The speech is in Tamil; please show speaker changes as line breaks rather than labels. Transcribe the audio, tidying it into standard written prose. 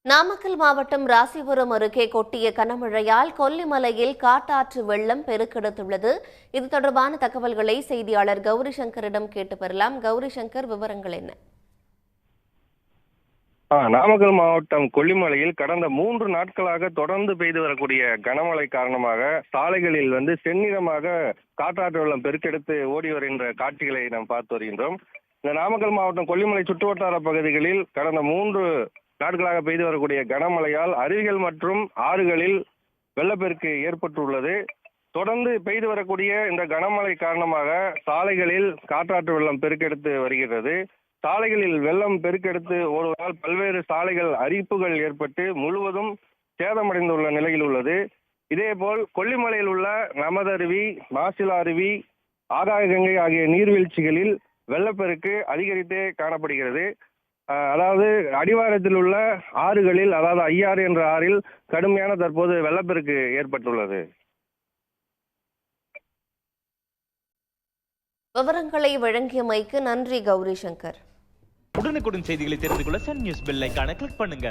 நாமக்கல் மாவட்டம் ராசிபுரம் அருகே கொட்டிய கனமழையால் கொல்லிமலையில் காட்டாற்று வெள்ளம் பெருக்கெடுத்துள்ளது. இது தொடர்பான தகவல்களை செய்தியாளர் கௌரி சங்கரிடம் கேட்டு பெறலாம். கௌரி சங்கர், விவரங்கள் என்ன?
நாமக்கல் மாவட்டம் கொல்லிமலையில் கடந்த 3 நாட்களாக தொடர்ந்து பெய்து வரக்கூடிய கனமழை காரணமாக சாலைகளில் செந்நிறமாக காட்டாற்று வெள்ளம் பெருக்கெடுத்து ஓடி வருகின்ற காட்சிகளை நாம் பார்த்து வருகின்றோம். இந்த நாமக்கல் மாவட்டம் கொல்லிமலை சுற்றுவட்டார பகுதிகளில் கடந்த 3 நாட்களாக பெய்து வரக்கூடிய கனமழையால் அருவிகள் மற்றும் ஆறுகளில் வெள்ளப்பெருக்கு ஏற்பட்டுள்ளது. தொடர்ந்து பெய்து வரக்கூடிய இந்த கனமழை காரணமாக சாலைகளில் காட்டாற்று வெள்ளம் பெருக்கெடுத்து வருகிறது. சாலைகளில் வெள்ளம் பெருக்கெடுத்து ஓடுவதால் பல்வேறு சாலைகள் அரிப்புகள் ஏற்பட்டு முழுவதும் சேதமடைந்துள்ள நிலையில் உள்ளது. இதேபோல் கொல்லிமலையில் உள்ள நமதருவி, மாசிலா அருவி, ஆகாயகங்கை ஆகிய நீர்வீழ்ச்சிகளில் வெள்ளப்பெருக்கு அதிகரித்தே காணப்படுகிறது. அதாவது அடிவாரத்தில் உள்ள ஆறுகளில், அதாவது ஐயாறு என்ற ஆறில் கடுமையான தற்போது வெள்ளப்பெருக்கு ஏற்பட்டுள்ளது.
விவரங்களை வழங்கியமைக்கு நன்றி கௌரி சங்கர்.
உடனுக்குடன் செய்திகளை தெரிந்து கொள்ள சன் நியூஸ் பெல் ஐகானை கிளிக் பண்ணுங்க.